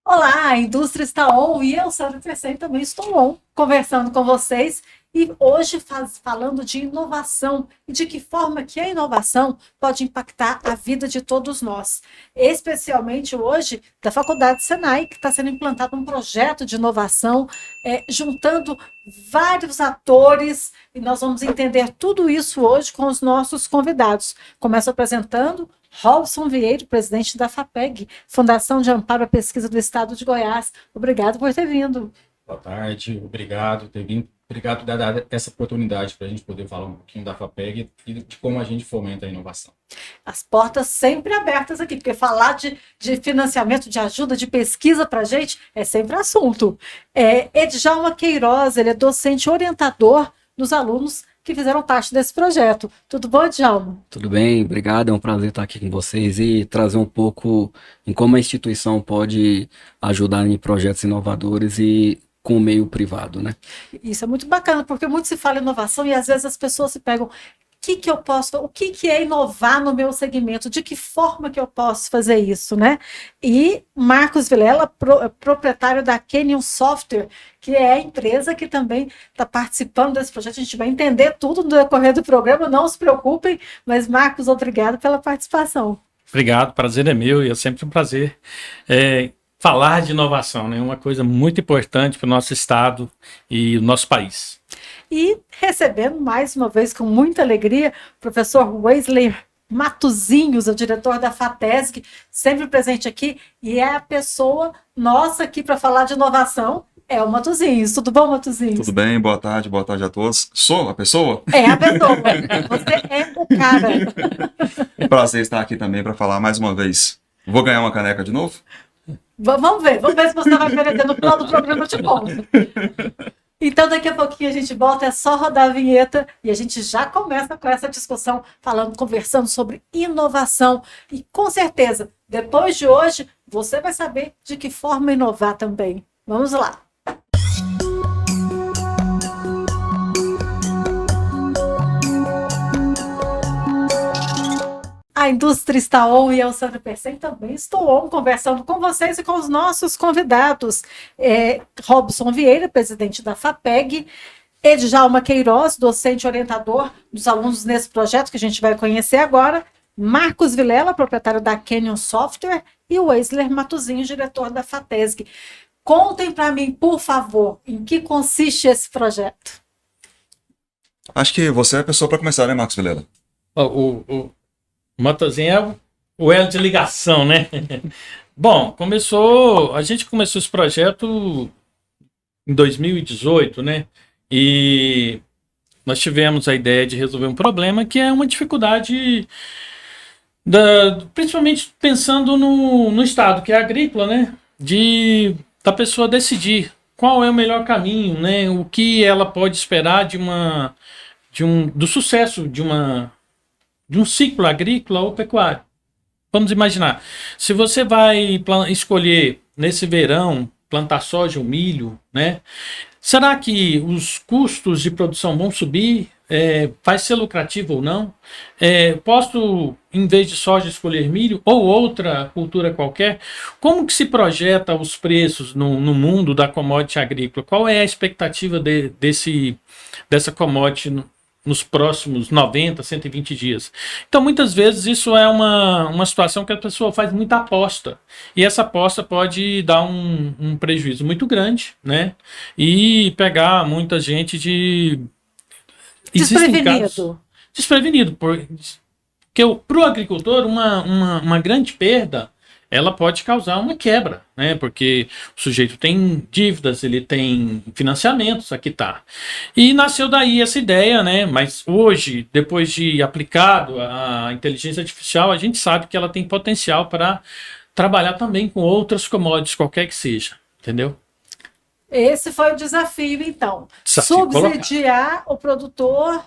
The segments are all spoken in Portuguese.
Olá, a indústria está on e eu, Sandra Terceiro, também estou on, conversando com vocês e hoje falando de inovação e de que forma que a inovação pode impactar a vida de todos nós. Especialmente hoje da Faculdade Senai, que está sendo implantado um projeto de inovação, juntando vários atores e nós vamos entender tudo isso hoje com os nossos convidados. Começo apresentando Robson Vieira, presidente da FAPEG, Fundação de Amparo à Pesquisa do Estado de Goiás. Obrigado por ter vindo. Boa tarde, obrigado por ter vindo. Obrigado por dar essa oportunidade para a gente poder falar um pouquinho da FAPEG e de como a gente fomenta a inovação. As portas sempre abertas aqui, porque falar de financiamento, de ajuda, de pesquisa para a gente é sempre assunto. Edjalma Queiroz, ele é docente orientador dos alunos que fizeram parte desse projeto. Tudo bom, Edjalma? Tudo bem, obrigado. É um prazer estar aqui com vocês e trazer um pouco em como a instituição pode ajudar em projetos inovadores e com o meio privado, né? Isso é muito bacana, porque muito se fala em inovação e às vezes as pessoas se pegam o que é inovar no meu segmento, de que forma que eu posso fazer isso, né? E Marcos Vilela, proprietário da Canyon Software, que é a empresa que também está participando desse projeto. A gente vai entender tudo no decorrer do programa, não se preocupem, mas Marcos, obrigado pela participação. Obrigado, prazer é meu e é sempre um prazer falar de inovação, né? Uma coisa muito importante para o nosso estado e o nosso país. E recebendo mais uma vez com muita alegria o professor Wesley Matosinhos, o diretor da FATESG, sempre presente aqui, e é a pessoa nossa aqui para falar de inovação, é o Matosinhos. Tudo bom, Matosinhos? Tudo bem, boa tarde a todos. Sou a pessoa? É a pessoa, você é o cara. Prazer estar aqui também para falar mais uma vez. Vou ganhar uma caneca de novo? Vamos ver se você vai merecer. No final do programa eu te conto. Então, daqui a pouquinho a gente volta, é só rodar a vinheta e a gente já começa com essa discussão, conversando sobre inovação. E com certeza, depois de hoje, você vai saber de que forma inovar também. Vamos lá! A indústria está on e eu, Sandra Persen, também estou on, conversando com vocês e com os nossos convidados. Robson Vieira, presidente da FAPEG, Edjalma Queiroz, docente orientador dos alunos nesse projeto que a gente vai conhecer agora, Marcos Vilela, proprietário da Canyon Software, e o Wesley Matosinhos, diretor da FATESG. Contem para mim, por favor, em que consiste esse projeto. Acho que você é a pessoa para começar, né, Marcos Vilela? O Matosinho é o elo de ligação, né? Bom, a gente começou esse projeto em 2018, né? E nós tivemos a ideia de resolver um problema que é uma dificuldade, principalmente pensando no estado, que é agrícola, né? Da pessoa decidir qual é o melhor caminho, né? O que ela pode esperar do sucesso de um ciclo agrícola ou pecuário. Vamos imaginar, se você vai escolher nesse verão plantar soja ou milho, né? Será que os custos de produção vão subir? Vai ser lucrativo ou não? Posso, em vez de soja, escolher milho ou outra cultura qualquer? Como que se projeta os preços no mundo da commodity agrícola? Qual é a expectativa dessa commodity nos próximos 90, 120 dias. Então, muitas vezes, isso é uma situação que a pessoa faz muita aposta. E essa aposta pode dar um prejuízo muito grande, né? E pegar muita gente desprevenido. Porque para o agricultor, uma grande perda ela pode causar uma quebra, né? Porque o sujeito tem dívidas, ele tem financiamentos a quitar. E nasceu daí essa ideia, né? Mas hoje, depois de aplicado a inteligência artificial, a gente sabe que ela tem potencial para trabalhar também com outras commodities, qualquer que seja, entendeu? Esse foi o desafio, então. Subsidiar o produtor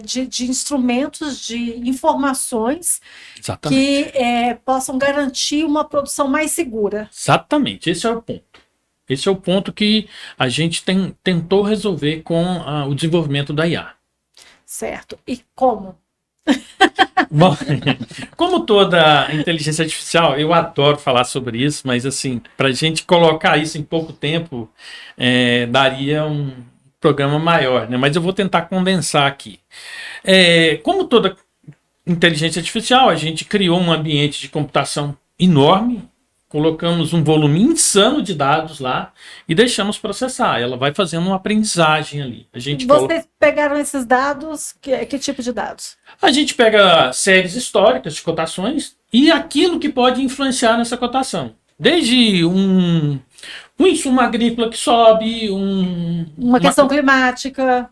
de instrumentos, de informações. Exatamente. Que possam garantir uma produção mais segura. Exatamente, esse é o ponto. Esse é o ponto que a gente tentou resolver com o desenvolvimento da IA. Certo. E como? Bom, como toda inteligência artificial, eu adoro falar sobre isso, mas assim, para a gente colocar isso em pouco tempo, daria um programa maior, né? Mas eu vou tentar condensar aqui. Como toda inteligência artificial, a gente criou um ambiente de computação enorme, colocamos um volume insano de dados lá e deixamos processar. Ela vai fazendo uma aprendizagem ali. Vocês pegaram esses dados? Que tipo de dados? A gente pega séries históricas de cotações e aquilo que pode influenciar nessa cotação. Desde um insumo agrícola que sobe, uma questão climática.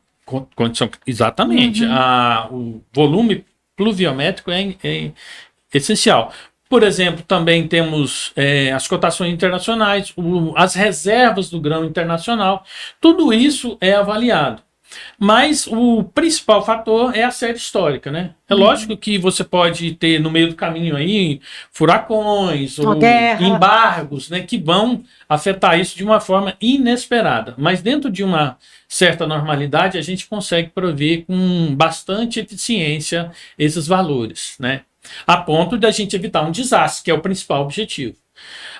Condição, exatamente. O volume pluviométrico é essencial. Por exemplo, também temos as cotações internacionais, as reservas do grão internacional. Tudo isso é avaliado. Mas o principal fator é a série histórica, né? É lógico que você pode ter no meio do caminho aí furacões ou embargos, né, que vão afetar isso de uma forma inesperada. Mas dentro de uma certa normalidade, a gente consegue prover com bastante eficiência esses valores, né? A ponto de a gente evitar um desastre, que é o principal objetivo.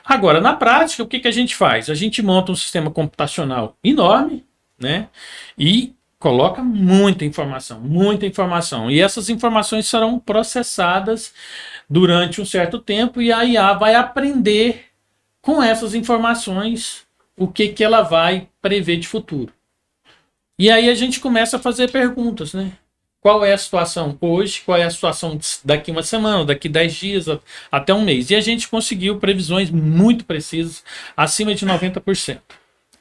Agora, na prática, o que a gente faz? A gente monta um sistema computacional enorme, né? E coloca muita informação. E essas informações serão processadas durante um certo tempo e a IA vai aprender com essas informações o que ela vai prever de futuro. E aí a gente começa a fazer perguntas, né? Qual é a situação hoje? Qual é a situação daqui uma semana, daqui 10 dias, até um mês? E a gente conseguiu previsões muito precisas, acima de 90%.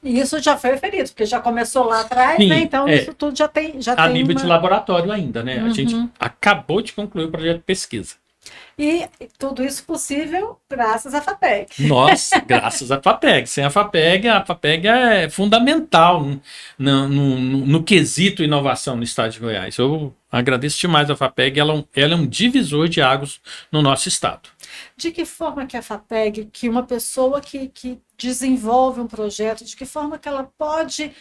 E isso já foi referido, porque já começou lá atrás, Sim, né? Então isso tudo já tem a nível de laboratório ainda, né? A gente acabou de concluir o projeto de pesquisa. E tudo isso possível graças à FAPEG. Nossa, graças à FAPEG. Sem a FAPEG é fundamental no quesito inovação no estado de Goiás. Eu agradeço demais a FAPEG, ela é um divisor de águas no nosso estado. De que forma que a FAPEG, que uma pessoa que desenvolve um projeto, de que forma que ela pode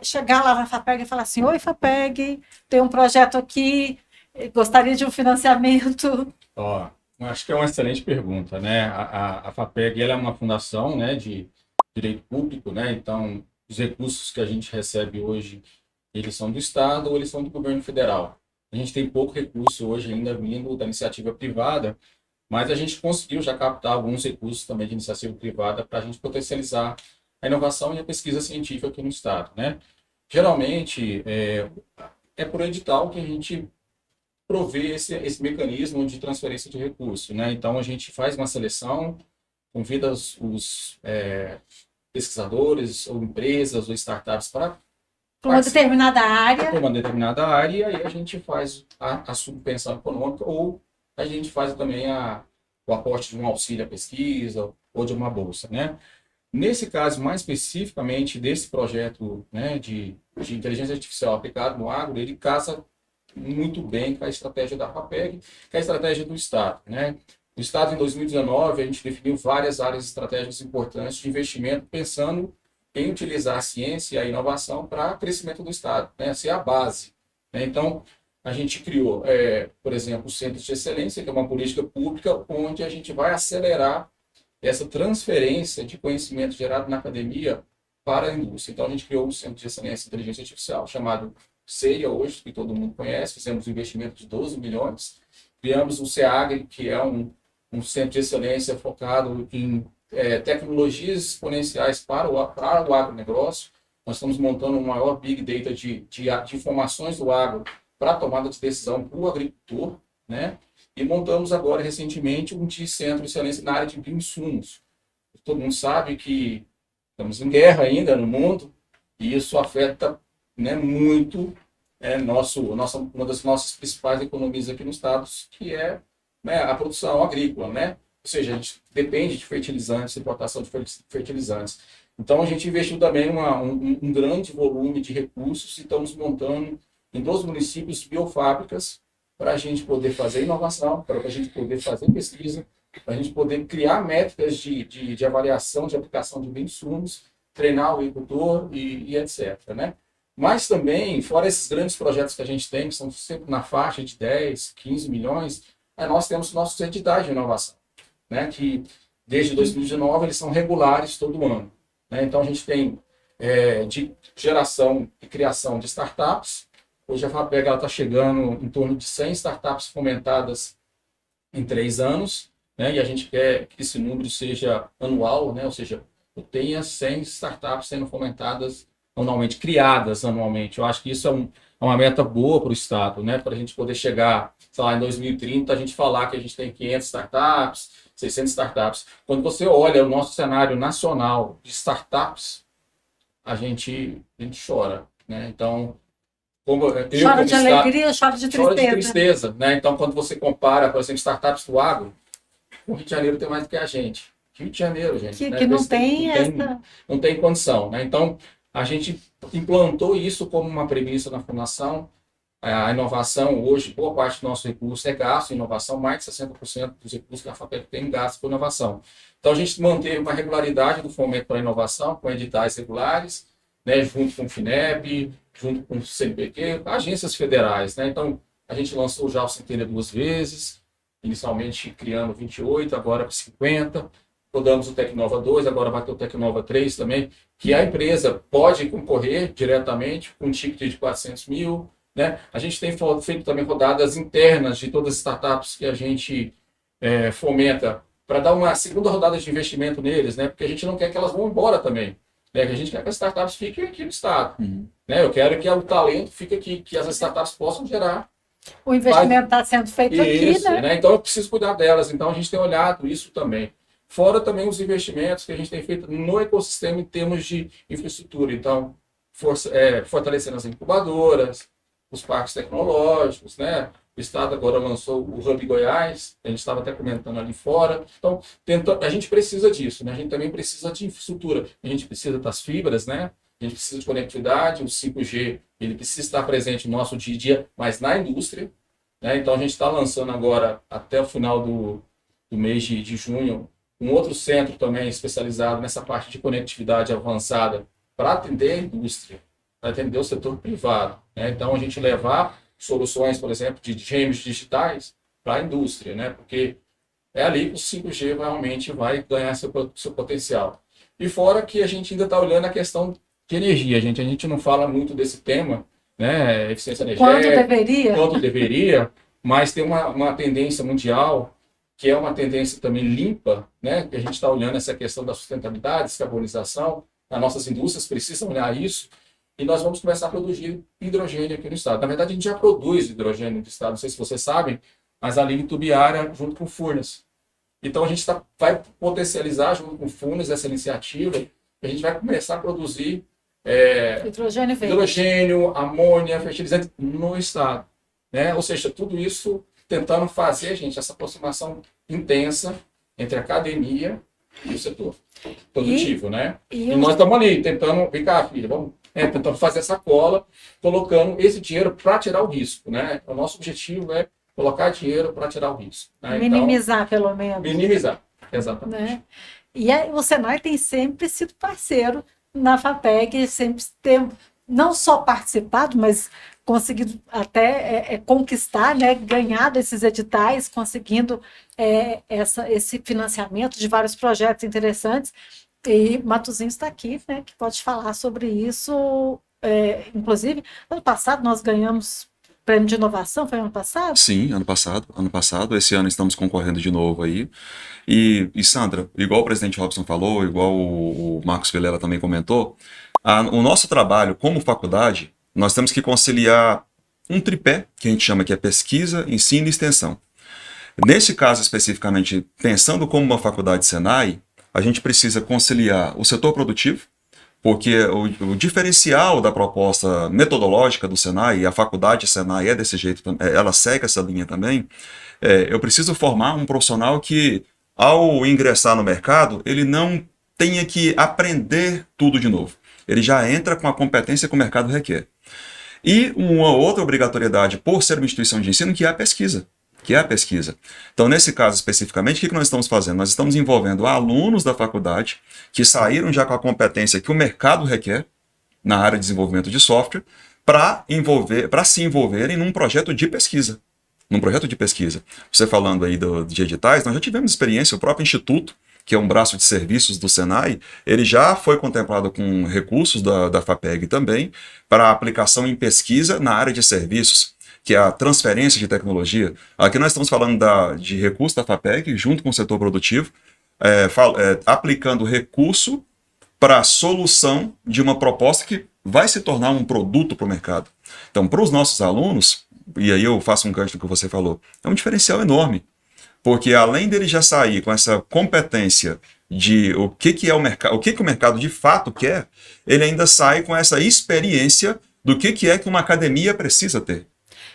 chegar lá na FAPEG e falar assim: oi, FAPEG, tem um projeto aqui, gostaria de um financiamento? Acho que é uma excelente pergunta, né? A FAPEG ela é uma fundação, né, de direito público, né? Então, os recursos que a gente recebe hoje, eles são do Estado ou eles são do governo federal. A gente tem pouco recurso hoje ainda vindo da iniciativa privada, mas a gente conseguiu já captar alguns recursos também de iniciativa privada para a gente potencializar a inovação e a pesquisa científica aqui no Estado, né? Geralmente, é por edital que a gente prover esse mecanismo de transferência de recursos, né? Então, a gente faz uma seleção, convida os pesquisadores, ou empresas, ou startups para uma determinada área. Para uma determinada área, e aí a gente faz a subvenção econômica, ou a gente faz também o aporte de um auxílio à pesquisa, ou de uma bolsa, né? Nesse caso, mais especificamente desse projeto, né, de inteligência artificial aplicado no agro, ele casa muito bem com a estratégia da FAPEG, que é a estratégia do Estado, né? No Estado, em 2019, a gente definiu várias áreas estratégicas importantes de investimento, pensando em utilizar a ciência e a inovação para o crescimento do Estado, né? Ser a base, né? Então, a gente criou, por exemplo, o Centro de Excelência, que é uma política pública onde a gente vai acelerar essa transferência de conhecimento gerado na academia para a indústria. Então, a gente criou um Centro de Excelência em Inteligência Artificial, chamado CEIA hoje, que todo mundo conhece. Fizemos um investimento de 12 milhões. Criamos o SEAGRE, que é um centro de excelência focado em tecnologias exponenciais para o agronegócio. Nós estamos montando um maior Big Data de informações do agro para a tomada de decisão para o agricultor, né? E montamos agora, recentemente, um centro de excelência na área de bioinsumos. Todo mundo sabe que estamos em guerra ainda no mundo, e isso afeta, né, muito uma das nossas principais economias aqui no estado, que é, né, a produção agrícola, né? Ou seja, a gente depende de fertilizantes, importação de fertilizantes. Então, a gente investiu também um grande volume de recursos e estamos montando em 12 municípios biofábricas para a gente poder fazer inovação, para a gente poder fazer pesquisa, para a gente poder criar métricas de avaliação, de aplicação de bioinsumos, treinar o agricultor e etc., né? Mas também, fora esses grandes projetos que a gente tem, que são sempre na faixa de 10, 15 milhões, nós temos nossos editais de inovação, né? Que desde 2019 eles são regulares todo ano, né? Então a gente tem de geração e criação de startups. Hoje a FAPEG está chegando em torno de 100 startups fomentadas em 3 anos, né? E a gente quer que esse número seja anual, né? Ou seja, eu tenha 100 startups sendo fomentadas anualmente, criadas anualmente. Eu acho que isso é uma meta boa para o Estado, né? Para a gente poder chegar, sei lá, em 2030, a gente falar que a gente tem 500 startups, 600 startups. Quando você olha o nosso cenário nacional de startups, a gente chora, né? Então, Chora de alegria, chora de tristeza. Chora de tristeza, né? Então, quando você compara, por exemplo, startups do agro, o Rio de Janeiro tem mais do que a gente. Rio de Janeiro, gente. Que não tem essa... Não tem condição, né? Então, a gente implantou isso como uma premissa na fundação. A inovação, hoje, boa parte do nosso recurso é gasto em inovação, mais de 60% dos recursos que a FAPEG tem gasto por inovação. Então, a gente manteve uma regularidade do fomento para a inovação, com editais regulares, né, junto com o FINEP, junto com o CNPq, agências federais, né? Então, a gente lançou já o Centelha 2 vezes, inicialmente criando 28, agora 50. Rodamos o Tecnova 2, agora vai ter o Tecnova 3 também, que a empresa pode concorrer diretamente com um ticket de 400 mil. Né? A gente tem feito também rodadas internas de todas as startups que a gente fomenta para dar uma segunda rodada de investimento neles, né? Porque a gente não quer que elas vão embora também. Né? A gente quer que as startups fiquem aqui no estado. Né? Eu quero que o talento fique aqui, que as startups possam gerar. O investimento está sendo feito isso, aqui, né? Então eu preciso cuidar delas. Então a gente tem olhado isso também. Fora também os investimentos que a gente tem feito no ecossistema em termos de infraestrutura. Então, fortalecendo as incubadoras, os parques tecnológicos, né? O Estado agora lançou o Hub Goiás, a gente estava até comentando ali fora. Então, a gente precisa disso, né? A gente também precisa de infraestrutura. A gente precisa das fibras, né? A gente precisa de conectividade, o 5G, ele precisa estar presente no nosso dia a dia, mas na indústria, né? Então, a gente está lançando agora, até o final do mês de junho, um outro centro também especializado nessa parte de conectividade avançada para atender a indústria, para atender o setor privado. Né? Então, a gente levar soluções, por exemplo, de gêmeos digitais para a indústria, né? Porque é ali que o 5G realmente vai ganhar seu potencial. E fora que a gente ainda está olhando a questão de energia, gente. A gente não fala muito desse tema, né? Eficiência energética. Quanto deveria, mas tem uma tendência mundial que é uma tendência também limpa, né? Que a gente está olhando essa questão da sustentabilidade, descarbonização. As nossas indústrias precisam olhar isso. E nós vamos começar a produzir hidrogênio aqui no estado. Na verdade, a gente já produz hidrogênio no estado, não sei se vocês sabem, mas ali em Tubiara, junto com o Furnas. Então, a gente vai potencializar, junto com o Furnas, essa iniciativa, e a gente vai começar a produzir hidrogênio, amônia, fertilizante no estado. Né? Ou seja, tudo isso tentando fazer, gente, essa aproximação intensa entre a academia e o setor produtivo, né? E nós estamos ali tentando, vem cá, filha, vamos tentando fazer essa cola, colocando esse dinheiro para tirar o risco, né? O nosso objetivo é colocar dinheiro para tirar o risco. Né? Minimizar, então, pelo menos. Minimizar, exatamente. Né? E o Senai tem sempre sido parceiro na FAPEG, sempre tem não só participado, mas conseguido até conquistar, né, ganhar desses editais, conseguindo esse financiamento de vários projetos interessantes. E Matosinhos está aqui, né, que pode falar sobre isso. Inclusive, ano passado nós ganhamos prêmio de inovação, foi ano passado? Sim, ano passado. Esse ano estamos concorrendo de novo aí. E Sandra, igual o presidente Robson falou, igual o Marcos Vilela também comentou, o nosso trabalho como faculdade, nós temos que conciliar um tripé, que a gente chama que é pesquisa, ensino e extensão. Nesse caso especificamente, pensando como uma faculdade Senai, a gente precisa conciliar o setor produtivo, porque o diferencial da proposta metodológica do Senai, e a faculdade Senai é desse jeito, ela segue essa linha também, eu preciso formar um profissional que, ao ingressar no mercado, ele não tenha que aprender tudo de novo. Ele já entra com a competência que o mercado requer. E uma outra obrigatoriedade, por ser uma instituição de ensino, que é a pesquisa. Então, nesse caso especificamente, o que nós estamos fazendo? Nós estamos envolvendo alunos da faculdade que saíram já com a competência que o mercado requer, na área de desenvolvimento de software para se envolverem num projeto de pesquisa. Você falando aí de editais, nós já tivemos experiência, o próprio Instituto, que é um braço de serviços do Senai, ele já foi contemplado com recursos da FAPEG também para aplicação em pesquisa na área de serviços, que é a transferência de tecnologia. Aqui nós estamos falando de recursos da FAPEG, junto com o setor produtivo, aplicando recurso para a solução de uma proposta que vai se tornar um produto para o mercado. Então, para os nossos alunos, e aí eu faço um gancho do que você falou, é um diferencial enorme, porque além dele já sair com essa competência de o que é o mercado, o que o mercado de fato quer, ele ainda sai com essa experiência do que é que uma academia precisa ter.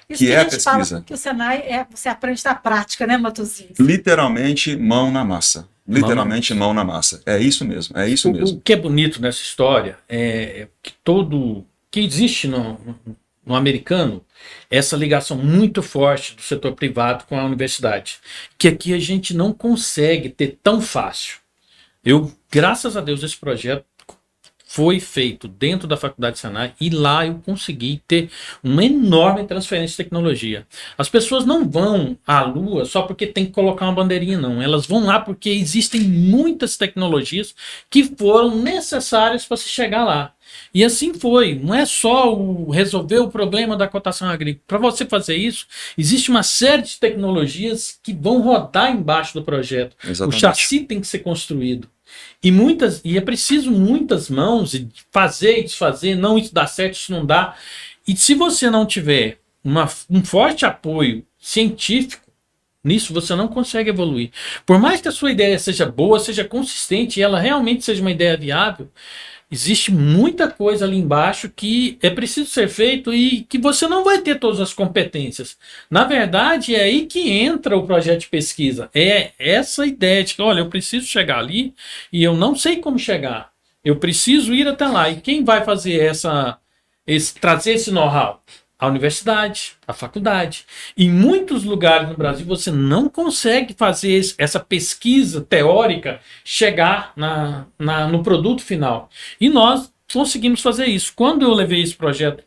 Isso que é a a gente pesquisa. fala que o Senai você aprende na prática, né, Matosinhos? Literalmente mão na massa. Literalmente mão na massa. É isso mesmo, é isso mesmo. O que é bonito nessa história é que existe no americano essa ligação muito forte do setor privado com a universidade, que aqui a gente não consegue ter tão fácil. Graças a Deus, esse projeto foi feito dentro da Faculdade Senai e lá eu consegui ter uma enorme transferência de tecnologia. As pessoas não vão à Lua só porque tem que colocar uma bandeirinha, não. Elas vão lá porque existem muitas tecnologias que foram necessárias para se chegar lá. E assim foi. Não é só resolver o problema da cotação agrícola. Para você fazer isso, existe uma série de tecnologias que vão rodar embaixo do projeto. Exatamente. O chassi tem que ser construído. E é preciso muitas mãos, e fazer e desfazer, não, isso dá certo, isso não dá. E se você não tiver um forte apoio científico, nisso você não consegue evoluir. Por mais que a sua ideia seja boa, seja consistente, e ela realmente seja uma ideia viável, existe muita coisa ali embaixo que é preciso ser feito e que você não vai ter todas as competências. Na verdade, é aí que entra o projeto de pesquisa. É essa ideia de que, olha, eu preciso chegar ali e eu não sei como chegar. Eu preciso ir até lá. E quem vai fazer trazer esse know-how? A universidade, a faculdade. Em muitos lugares no Brasil você não consegue fazer essa pesquisa teórica chegar no produto final. E nós conseguimos fazer isso. Quando eu levei esse projeto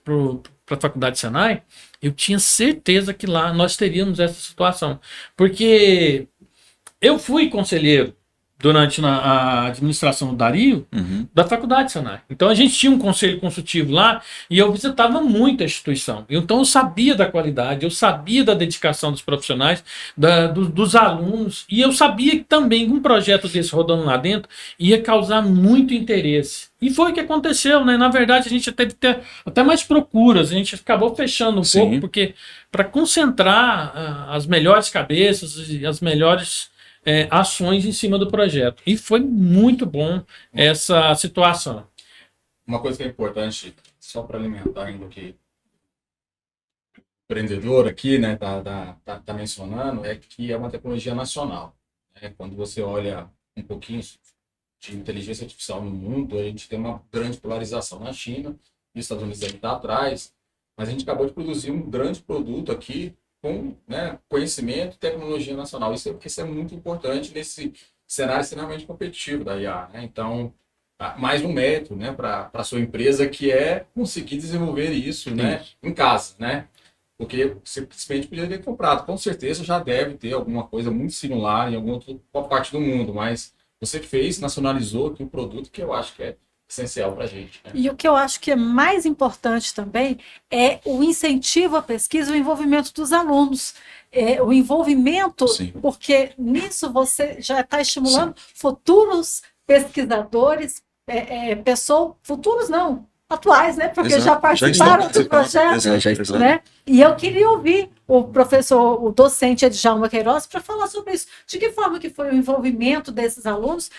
para a Faculdade Senai, eu tinha certeza que lá nós teríamos essa situação. Porque eu fui conselheiro durante a administração do Dario, da Faculdade Senai. Então a gente tinha um conselho consultivo lá e eu visitava muito a instituição. Então eu sabia da qualidade, eu sabia da dedicação dos profissionais, dos alunos, e eu sabia que também um projeto desse rodando lá dentro ia causar muito interesse. E foi o que aconteceu, né? Na verdade, a gente teve até mais procuras, a gente acabou fechando um pouco, porque para concentrar as melhores cabeças e as melhores ações em cima do projeto. E foi muito bom essa situação. Uma coisa que é importante, só para alimentar ainda o que o empreendedor aqui, né, tá mencionando, é que é uma tecnologia nacional. Né? Quando você olha um pouquinho de inteligência artificial no mundo, a gente tem uma grande polarização na China, e os Estados Unidos ainda está atrás, mas a gente acabou de produzir um grande produto aqui com, né, conhecimento e tecnologia nacional. Isso é muito importante nesse cenário extremamente competitivo da IA. Né? Então, mais um método, né, para a sua empresa, que é conseguir desenvolver isso, né, em casa. Né? Porque você simplesmente podia ter comprado. Com certeza já deve ter alguma coisa muito similar em alguma outra parte do mundo, mas você nacionalizou aqui um produto que eu acho que é essencial para a gente. Né? E o que eu acho que é mais importante também é o incentivo à pesquisa, o envolvimento dos alunos. O envolvimento, porque nisso você já está estimulando futuros pesquisadores, futuros não, atuais, né? Porque já participaram do projeto. Né? E eu queria ouvir o docente Edjalma Queiroz para falar sobre isso. De que forma que foi o envolvimento desses alunos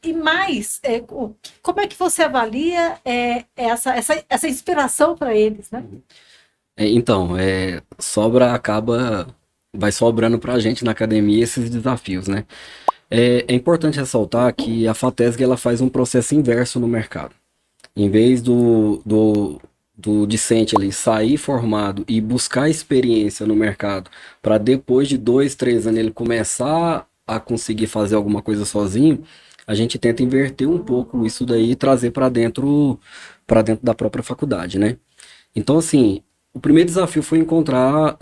e mais, como é que você avalia essa inspiração para eles, né? Então, vai sobrando para a gente na academia esses desafios, né? É importante ressaltar que a FATESG ela faz um processo inverso no mercado. Em vez do discente ali sair formado e buscar experiência no mercado para depois de 2, 3 anos ele começar a conseguir fazer alguma coisa sozinho, a gente tenta inverter um pouco isso daí e trazer para dentro da própria faculdade, né? Então, assim, o primeiro desafio foi encontrar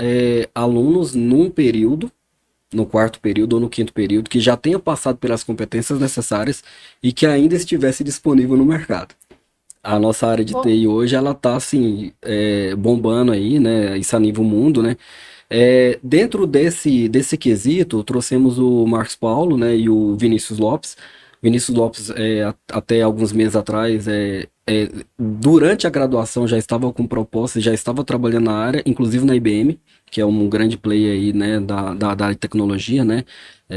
alunos num período, no quarto período ou no quinto período, que já tenha passado pelas competências necessárias e que ainda estivesse disponível no mercado. A nossa área de TI hoje, ela tá, assim, bombando aí, né? Isso a nível mundo, né? Dentro desse quesito, trouxemos o Marcos Paulo, né, e o Vinícius Lopes. Vinícius Lopes, até alguns meses atrás, durante a graduação já estava com proposta, já estava trabalhando na área, inclusive na IBM, que é um grande player aí, né, da área de tecnologia, né,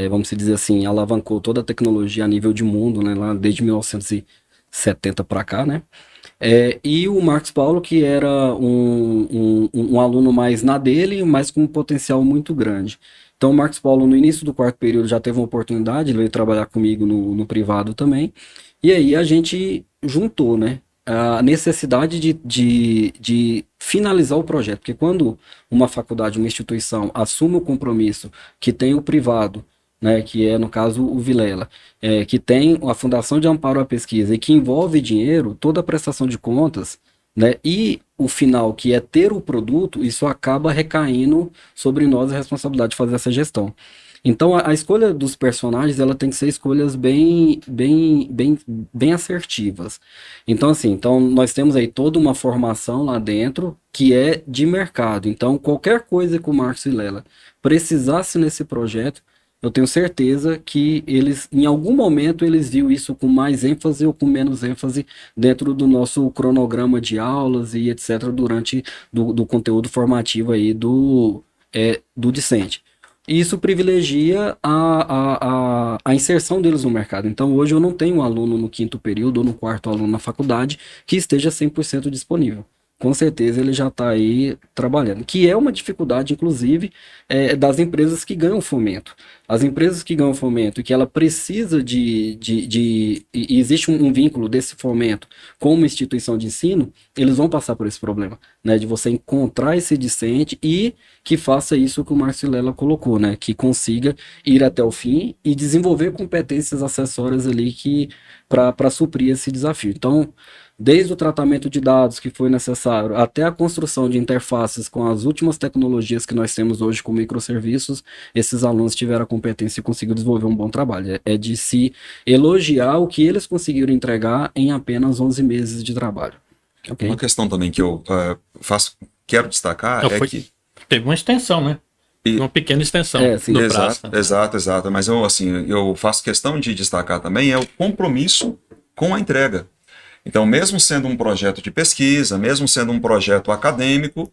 vamos dizer assim, alavancou toda a tecnologia a nível de mundo, né, lá desde 1970 para cá, né. E o Marcos Paulo, que era um aluno mais na dele, mas com um potencial muito grande. Então, o Marcos Paulo, no início do quarto período, já teve uma oportunidade, ele veio trabalhar comigo no privado também. E aí a gente juntou, né, a necessidade de finalizar o projeto. Porque quando uma faculdade, uma instituição assume o compromisso que tem o privado, né, que é, no caso, o Vilela, que tem a Fundação de Amparo à Pesquisa e que envolve dinheiro, toda a prestação de contas, né, e o final, que é ter o produto, isso acaba recaindo sobre nós a responsabilidade de fazer essa gestão. Então, a escolha dos personagens, ela tem que ser escolhas bem assertivas. Então, assim, nós temos aí toda uma formação lá dentro que é de mercado. Então, qualquer coisa que o Marcos Vilela precisasse nesse projeto, eu tenho certeza que eles, em algum momento, eles viram isso com mais ênfase ou com menos ênfase dentro do nosso cronograma de aulas e etc. durante do conteúdo formativo aí do discente. E isso privilegia a inserção deles no mercado. Então, hoje eu não tenho um aluno no quinto período ou no quarto aluno na faculdade que esteja 100% disponível. Com certeza ele já está aí trabalhando, que é uma dificuldade, inclusive, das empresas que ganham fomento. As empresas que ganham fomento e que ela precisa e existe um vínculo desse fomento com uma instituição de ensino, eles vão passar por esse problema, né, de você encontrar esse discente e que faça isso que o Márcio Lela colocou, né, que consiga ir até o fim e desenvolver competências acessórias ali para suprir esse desafio. Então, desde o tratamento de dados que foi necessário, até a construção de interfaces com as últimas tecnologias que nós temos hoje com microserviços, esses alunos tiveram a competência e conseguiram desenvolver um bom trabalho. É de se elogiar o que eles conseguiram entregar em apenas 11 meses de trabalho. Okay? Uma questão também que eu quero destacar que... Teve uma extensão, né? Uma pequena extensão do prazo. Exato. Mas eu faço questão de destacar também o compromisso com a entrega. Então, mesmo sendo um projeto de pesquisa, mesmo sendo um projeto acadêmico,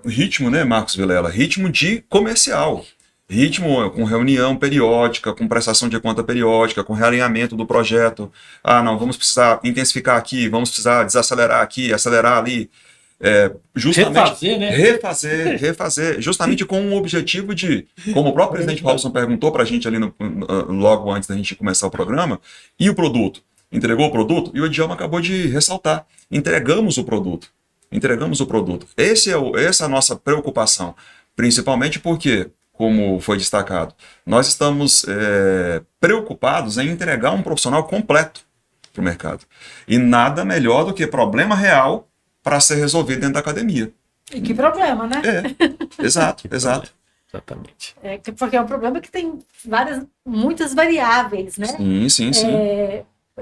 ritmo, né, Marcos Vilela? Ritmo de comercial. Ritmo com reunião periódica, com prestação de conta periódica, com realinhamento do projeto. Não, vamos precisar intensificar aqui, vamos precisar desacelerar aqui, acelerar ali. Justamente refazer, justamente com o objetivo de, como o próprio presidente Robson perguntou para a gente ali logo antes da gente começar o programa, e o produto? Entregou o produto? E o Djalma acabou de ressaltar. Entregamos o produto. Essa é a nossa preocupação. Principalmente porque, como foi destacado, nós estamos preocupados em entregar um profissional completo para o mercado. E nada melhor do que problema real para ser resolvido dentro da academia. E que problema, né? Exato. Exatamente. Porque é um problema que tem muitas variáveis, né? Sim.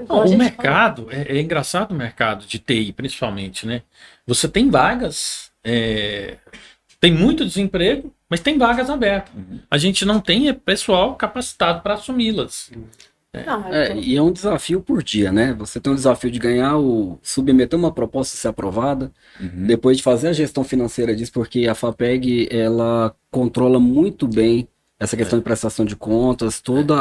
O mercado, é engraçado o mercado de TI, principalmente, né? Você tem vagas, tem muito desemprego, mas tem vagas abertas. A gente não tem pessoal capacitado para assumi-las. E é um desafio por dia, né? Você tem um desafio de submeter uma proposta e ser aprovada, depois de fazer a gestão financeira disso, porque a FAPEG, ela controla muito bem essa questão de prestação de contas, todas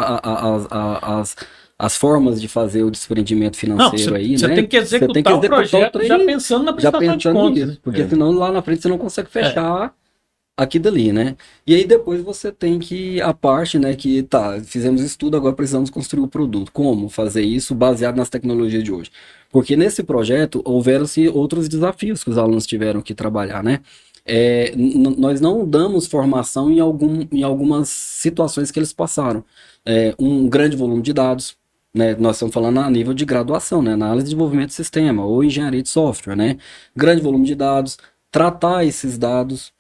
as formas de fazer o desprendimento financeiro aí, né? Você tem que executar o projeto já pensando na prestação de contas. Nisso, porque senão lá na frente você não consegue fechar aqui dali, né? E aí depois você tem que, a parte, né, que fizemos estudo, agora precisamos construir o produto. Como fazer isso baseado nas tecnologias de hoje? Porque nesse projeto houveram-se outros desafios que os alunos tiveram que trabalhar, né? Nós não damos formação em algumas situações que eles passaram. Um grande volume de dados, né? Nós estamos falando a nível de graduação, né? Análise de desenvolvimento de sistema ou engenharia de software, né? Grande volume de dados, tratar esses dados,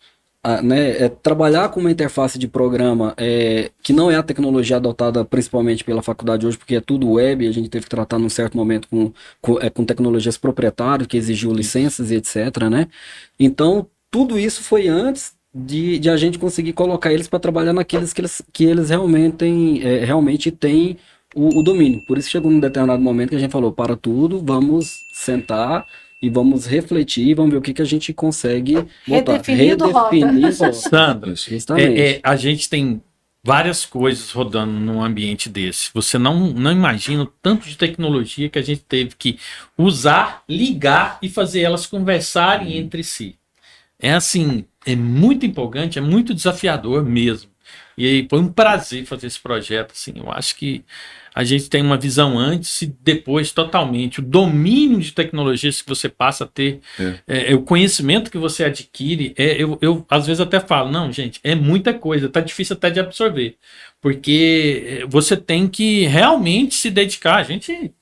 né? Trabalhar com uma interface de programa que não é a tecnologia adotada principalmente pela faculdade hoje, porque é tudo web, e a gente teve que tratar num certo momento com tecnologias proprietárias, que exigiu licenças e etc, né? Então, tudo isso foi antes de a gente conseguir colocar eles para trabalhar naqueles que eles realmente têm o domínio. Por isso chegou num determinado momento que a gente falou, para tudo, vamos sentar e vamos refletir, vamos ver o que a gente consegue botar. Redefinindo Redefinir rota. Sandra, Justamente. a gente tem várias coisas rodando num ambiente desse. Você não imagina o tanto de tecnologia que a gente teve que usar, ligar e fazer elas conversarem entre si. É assim, é muito empolgante, é muito desafiador mesmo. E aí foi um prazer fazer esse projeto. Assim, eu acho que a gente tem uma visão antes e depois totalmente. O domínio de tecnologias que você passa a ter, o conhecimento que você adquire, eu às vezes até falo, não, gente, é muita coisa, tá difícil até de absorver. Porque você tem que realmente se dedicar. A gente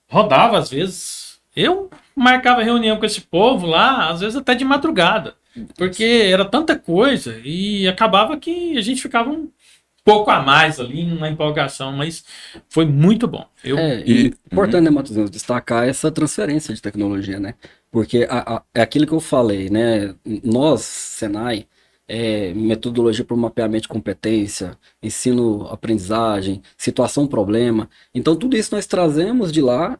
rodava às vezes, eu marcava reunião com esse povo lá, às vezes até de madrugada. Porque era tanta coisa e acabava que a gente ficava um pouco a mais ali na empolgação, mas foi muito bom. Importante, né, Matheus, destacar essa transferência de tecnologia, né? Porque é aquilo que eu falei, né? Nós, Senai, metodologia para o mapeamento de competência, ensino, aprendizagem, situação, problema. Então, tudo isso nós trazemos de lá,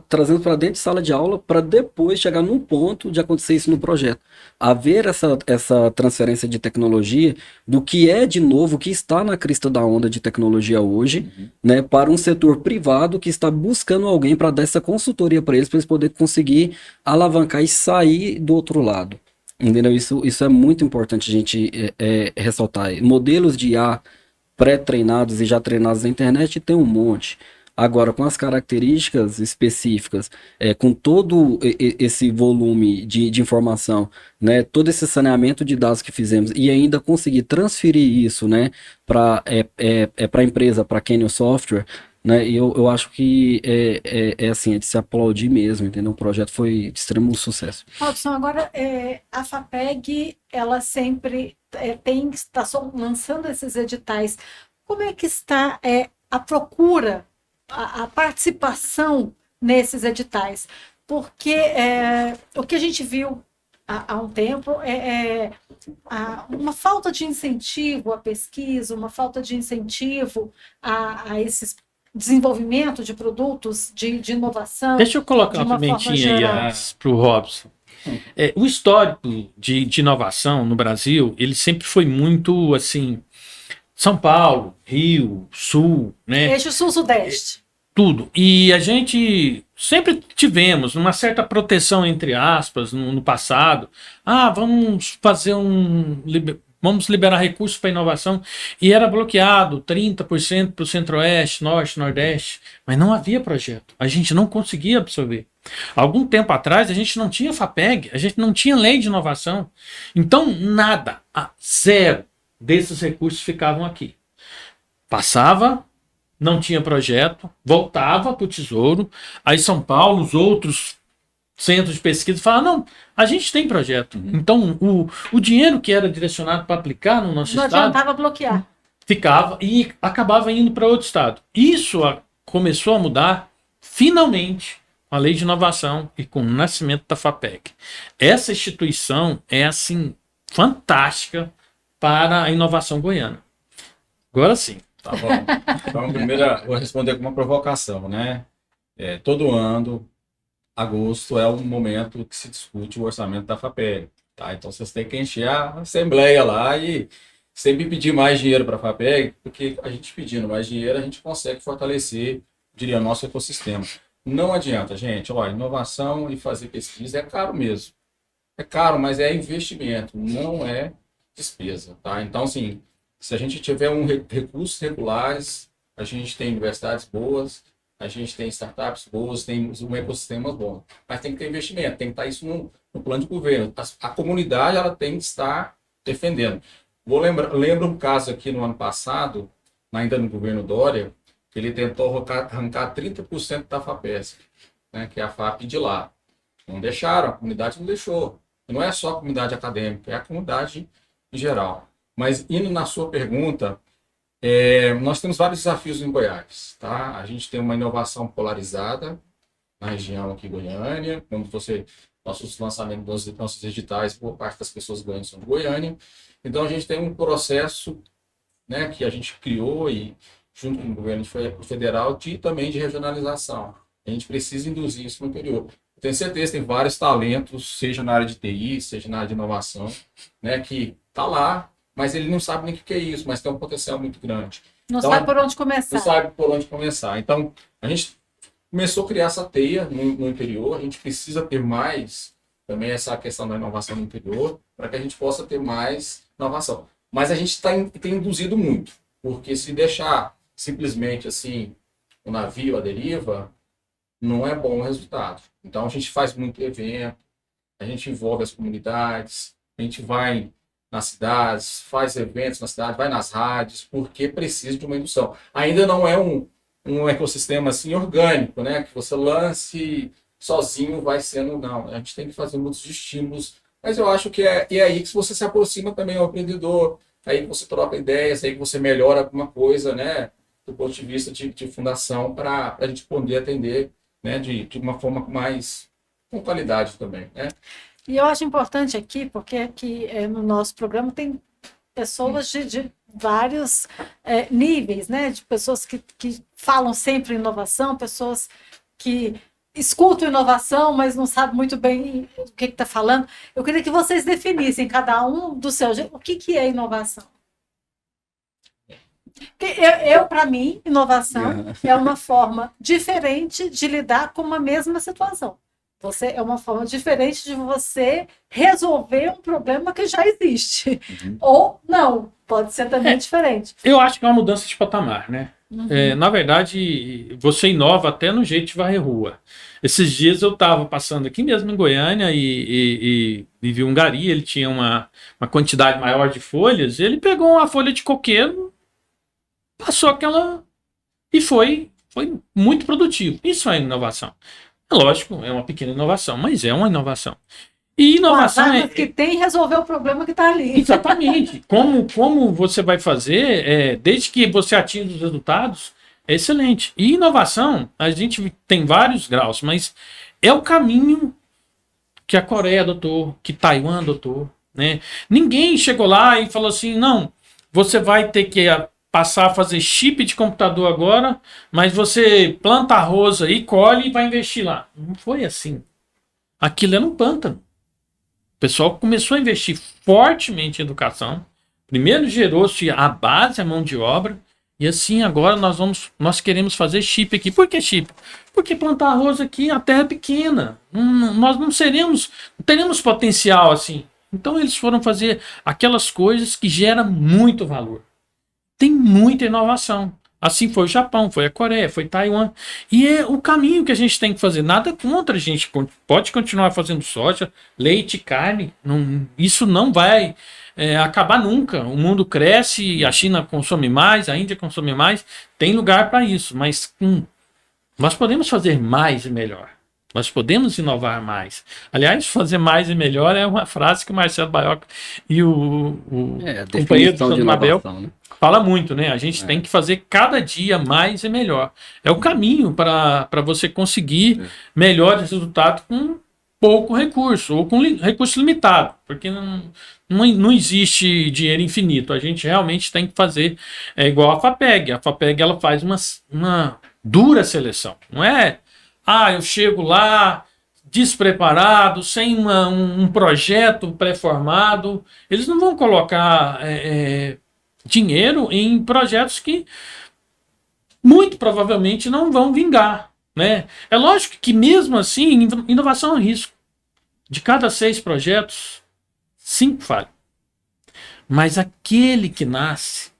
trazendo para dentro de sala de aula, para depois chegar num ponto de acontecer isso no projeto. Haver essa transferência de tecnologia do que é de novo, que está na crista da onda de tecnologia hoje, né, para um setor privado que está buscando alguém para dar essa consultoria para eles poderem conseguir alavancar e sair do outro lado. Entendeu? Isso é muito importante a gente ressaltar. Modelos de IA pré-treinados e já treinados na internet tem um monte. Agora, com as características específicas, com todo esse volume de informação, né, todo esse saneamento de dados que fizemos e ainda conseguir transferir isso, né, para a empresa, para a Canyon Software, né, eu acho que assim, é de se aplaudir mesmo, entendeu? O projeto foi de extremo sucesso. Robson, agora a FAPEG, ela sempre está lançando esses editais. Como é que está a procura, a participação nesses editais? Porque o que a gente viu há um tempo uma falta de incentivo à pesquisa, uma falta de incentivo a esses desenvolvimento de produtos de inovação. Deixa eu colocar uma pimentinha aí para o Robson. O histórico de inovação no Brasil, ele sempre foi muito assim, São Paulo, Rio, Sul, né? Eixo Sul-Sudeste. Tudo. E a gente sempre tivemos uma certa proteção, entre aspas, no passado. Vamos fazer vamos liberar recursos para inovação. E era bloqueado 30% para o Centro-Oeste, Norte, Nordeste. Mas não havia projeto. A gente não conseguia absorver. Algum tempo atrás, a gente não tinha FAPEG, a gente não tinha lei de inovação. Então, nada, zero desses recursos ficavam aqui. Passava, não tinha projeto, voltava para o Tesouro, aí São Paulo, os outros centros de pesquisa falavam, não, a gente tem projeto. Então, o dinheiro que era direcionado para aplicar no nosso estado... Não adiantava bloquear. Ficava e acabava indo para outro estado. Isso começou a mudar, finalmente, a lei de inovação e com o nascimento da FAPEG. Essa instituição é, assim, fantástica para a inovação goiana. Agora sim. Tá bom. Então, primeiro, vou responder com uma provocação, né? Todo ano, agosto é o momento que se discute o orçamento da FAPEG, tá? Então, vocês têm que encher a assembleia lá e sempre pedir mais dinheiro para a FAPEG, porque a gente pedindo mais dinheiro, a gente consegue fortalecer, diria, nosso ecossistema. Não adianta, gente. Olha, inovação e fazer pesquisa é caro mesmo. É caro, mas é investimento, não é despesa, tá? Então, assim, se a gente tiver recursos regulares, a gente tem universidades boas, a gente tem startups boas, tem um ecossistema bom. Mas tem que ter investimento, tem que estar isso no plano de governo. A comunidade ela tem que estar defendendo. Lembro um caso aqui no ano passado, ainda no governo Dória, ele tentou arrancar 30% da FAPESP, né, que é a FAP de lá. Não deixaram, a comunidade não deixou. E não é só a comunidade acadêmica, é a comunidade em geral. Mas indo na sua pergunta, nós temos vários desafios em Goiás. Tá? A gente tem uma inovação polarizada na região aqui Goiânia, como nossos lançamentos dos nossos editais, boa parte das pessoas ganham são de Goiânia. Então a gente tem um processo, né, que a gente criou e junto com o governo federal também de regionalização. A gente precisa induzir isso no interior. Eu tenho certeza que tem vários talentos, seja na área de TI, seja na área de inovação, né, que está lá, mas ele não sabe nem o que é isso, mas tem um potencial muito grande. Não Então, sabe por onde começar. não sabe por onde começar. Então, a gente começou a criar essa teia no interior, a gente precisa ter mais também essa questão da inovação no interior, para que a gente possa ter mais inovação. Mas a gente tem induzido muito, porque se deixar simplesmente assim o navio à deriva, não é bom o resultado. Então a gente faz muito evento, a gente envolve as comunidades, a gente vai nas cidades, faz eventos na cidade, vai nas rádios, porque precisa de uma indução. Ainda não é um ecossistema assim orgânico, né? Que você lance sozinho vai sendo, não. A gente tem que fazer muitos estímulos, mas eu acho que é aí que você se aproxima também ao empreendedor, aí que você troca ideias, aí que você melhora alguma coisa, né? Do ponto de vista de fundação, para a gente poder atender, né? De uma forma mais com qualidade também, né? E eu acho importante aqui, porque aqui no nosso programa tem pessoas de vários níveis, né? De pessoas que falam sempre em inovação, pessoas que escutam inovação, mas não sabem muito bem o que está falando. Eu queria que vocês definissem, cada um do seu jeito, o que é inovação. Para mim, inovação é uma forma diferente de lidar com uma mesma situação. É uma forma diferente de você resolver um problema que já existe. Ou não, pode ser também diferente. Eu acho que é uma mudança de patamar, né? Uhum. Na verdade, você inova até no jeito de varrer rua. Esses dias eu estava passando aqui mesmo em Goiânia e vi um gari, ele tinha uma quantidade maior de folhas, ele pegou uma folha de coqueiro, passou aquela e foi muito produtivo. Isso é inovação. Lógico, é uma pequena inovação, mas é uma inovação. E inovação que tem resolver o problema que está ali. Exatamente. Como você vai fazer, desde que você atinja os resultados, é excelente. E inovação, a gente tem vários graus, mas é o caminho que a Coreia adotou, que Taiwan adotou, né? Ninguém chegou lá e falou assim, não, você vai ter que passar a fazer chip de computador agora, mas você planta arroz aí, colhe e vai investir lá. Não foi assim. Aquilo era um pântano. O pessoal começou a investir fortemente em educação. Primeiro gerou-se a base, a mão de obra, e assim agora nós queremos fazer chip aqui. Por que chip? Porque plantar arroz aqui, a terra é pequena. Nós não teremos potencial assim. Então eles foram fazer aquelas coisas que geram muito valor. Tem muita inovação. Assim foi o Japão, foi a Coreia, foi Taiwan. E é o caminho que a gente tem que fazer. Nada contra, a gente pode continuar fazendo soja, leite, carne. Isso não vai acabar nunca. O mundo cresce, a China consome mais, a Índia consome mais. Tem lugar para isso, mas nós podemos fazer mais e melhor. Nós podemos inovar mais. Aliás, fazer mais e melhor é uma frase que o Marcelo Baioca e o companheiro do Mabel fala muito, né? A gente tem que fazer cada dia mais e melhor. É o caminho para você conseguir melhores resultados com pouco recurso, ou com recurso limitado, porque não existe dinheiro infinito. A gente realmente tem que fazer igual a FAPEG. A FAPEG ela faz uma dura seleção. Não é... eu chego lá despreparado, sem um projeto pré-formado. Eles não vão colocar dinheiro em projetos que muito provavelmente não vão vingar, né? É lógico que mesmo assim, inovação é um risco. De cada 6 projetos, 5 falham. Mas aquele que nasce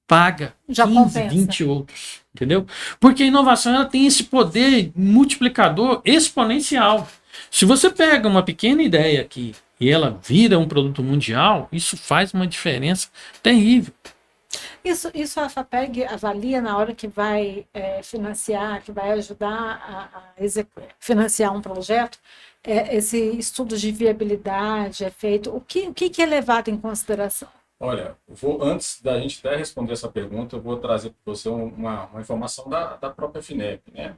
paga já 15, compensa. 20 outros. Entendeu? Porque a inovação ela tem esse poder multiplicador exponencial. Se você pega uma pequena ideia aqui e ela vira um produto mundial, isso faz uma diferença terrível. Isso a FAPEG avalia na hora que vai financiar, que vai ajudar financiar um projeto, esse estudo de viabilidade é feito. O que é levado em consideração? Olha, antes da gente até responder essa pergunta, eu vou trazer para você uma informação da própria FINEP, né?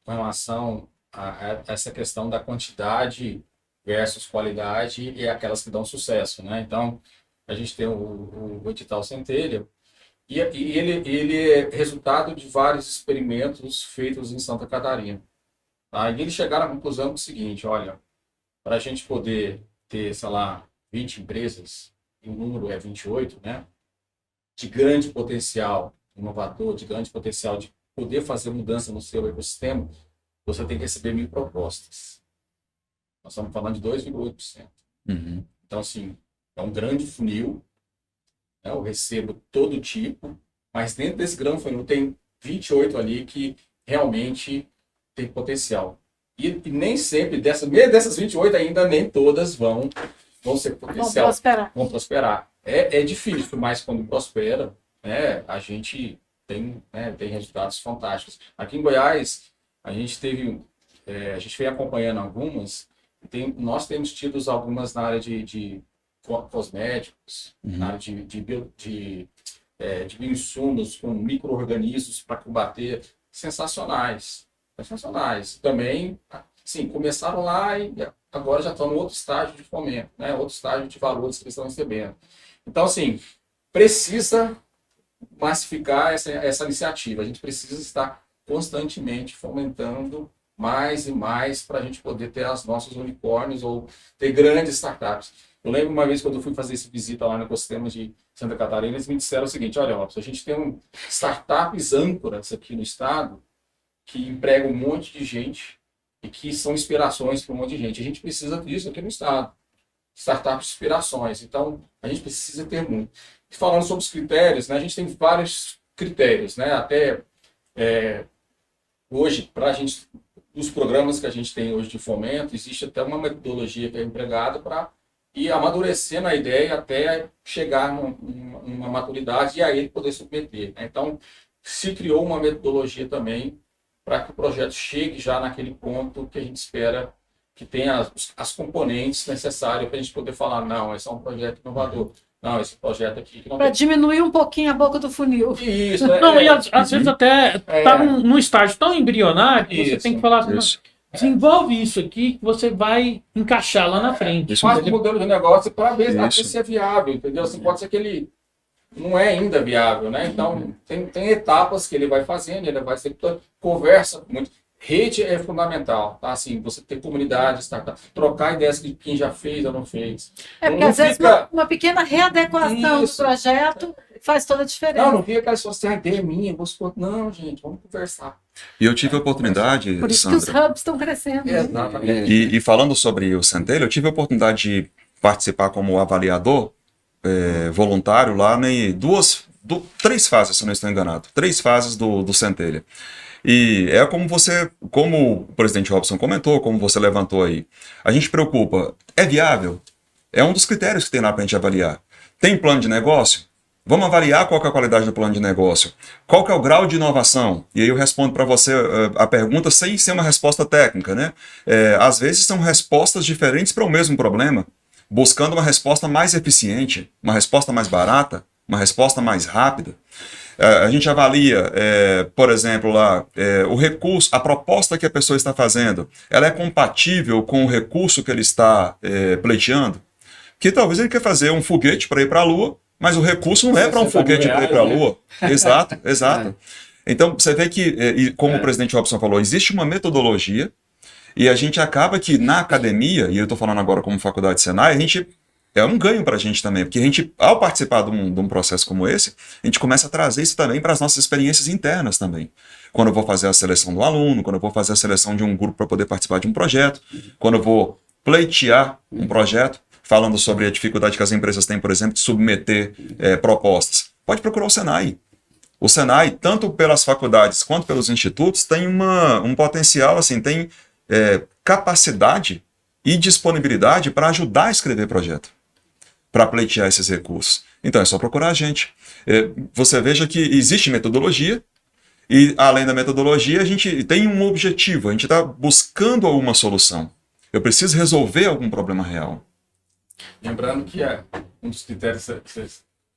Com relação a essa questão da quantidade versus qualidade e aquelas que dão sucesso, né? Então, a gente tem o edital Centelha e ele é resultado de vários experimentos feitos em Santa Catarina. Tá? E eles chegaram à conclusão do seguinte, olha, para a gente poder ter, sei lá, 20 empresas, e o número é 28, né? De grande potencial inovador, de grande potencial de poder fazer mudança no seu ecossistema, você tem que receber 1.000 propostas. Nós estamos falando de 2,8%. Uhum. Então, assim, é um grande funil, né? Eu recebo todo tipo, mas dentro desse grande funil tem 28 ali que realmente tem potencial. E nem sempre, mesmo dessas 28 ainda, nem todas vão ser potencial. Vão prosperar. É difícil, mas quando prospera, né, a gente tem resultados fantásticos. Aqui em Goiás, a gente vem acompanhando algumas, nós temos tido algumas na área de cosméticos, na área de bioinsumos com micro-organismos para combater, sensacionais. Também, sim, começaram lá e agora já estão no outro estágio de fomento, né? Outro estágio de valores que eles estão recebendo. Então, assim, precisa massificar essa iniciativa. A gente precisa estar constantemente fomentando mais e mais para a gente poder ter os nossos unicórnios ou ter grandes startups. Eu lembro uma vez quando eu fui fazer essa visita lá no ecossistema de Santa Catarina, eles me disseram o seguinte, olha, Robson, a gente tem startups âncoras aqui no estado que empregam um monte de gente e que são inspirações para um monte de gente. A gente precisa disso aqui no estado. Startups inspirações. Então, a gente precisa ter muito. E falando sobre os critérios, né, a gente tem vários critérios, né? Até hoje, para a gente, os programas que a gente tem hoje de fomento, existe até uma metodologia que é empregada para ir amadurecendo a ideia até chegar numa maturidade e aí ele poder submeter. Né? Então, se criou uma metodologia também para que o projeto chegue já naquele ponto que a gente espera que tenha as componentes necessárias para a gente poder falar, não, esse é um projeto inovador. Não, esse projeto aqui que não para diminuir um pouquinho a boca do funil. Isso. Não, e às vezes até tá num estágio tão embrionário que você tem que falar assim, desenvolve isso aqui que você vai encaixar lá na frente. Faz o modelo de negócio para ver se é viável, entendeu? Assim, pode ser que ele não é ainda viável, né? Então, tem etapas que ele vai fazendo, ele vai sempre conversa muito. Rede é fundamental, tá? Assim, você ter comunidade, startup, trocar ideias de quem já fez ou não fez. Porque às vezes uma pequena readequação do projeto faz toda a diferença. Não fica aquela assim, a ideia é minha, não, gente, vamos conversar. E eu tive a oportunidade, por isso Sandra, que os hubs estão crescendo. Exatamente. E falando sobre o Centelha, eu tive a oportunidade de participar como avaliador voluntário lá em três fases, se eu não estou enganado. 3 fases do Centelha. E é como o presidente Robson comentou, como você levantou aí. A gente preocupa, é viável? É um dos critérios que tem lá para a gente avaliar. Tem plano de negócio? Vamos avaliar qual que é a qualidade do plano de negócio. Qual que é o grau de inovação? E aí eu respondo para você a pergunta sem ser uma resposta técnica, né? Às vezes são respostas diferentes para o mesmo problema, buscando uma resposta mais eficiente, uma resposta mais barata, uma resposta mais rápida. A gente avalia, por exemplo, lá, o recurso, a proposta que a pessoa está fazendo, ela é compatível com o recurso que ele está pleiteando? Que talvez ele quer fazer um foguete para ir para a Lua, mas o recurso não é para um foguete para ir para a Lua. Exato. Então, você vê que, como o presidente Robson falou, existe uma metodologia e a gente acaba que na academia, e eu estou falando agora como faculdade Senai, é um ganho para a gente também, porque a gente, ao participar de um processo como esse, a gente começa a trazer isso também para as nossas experiências internas também. Quando eu vou fazer a seleção do aluno, quando eu vou fazer a seleção de um grupo para poder participar de um projeto, quando eu vou pleitear um projeto, falando sobre a dificuldade que as empresas têm, por exemplo, de submeter propostas. Pode procurar o Senai. O Senai, tanto pelas faculdades quanto pelos institutos, tem um potencial, assim, tem capacidade e disponibilidade para ajudar a escrever projeto. para pleitear esses recursos? Então é só procurar a gente. Você veja que existe metodologia, e além da metodologia, a gente tem um objetivo, a gente está buscando alguma solução. Eu preciso resolver algum problema real. Lembrando que um dos critérios que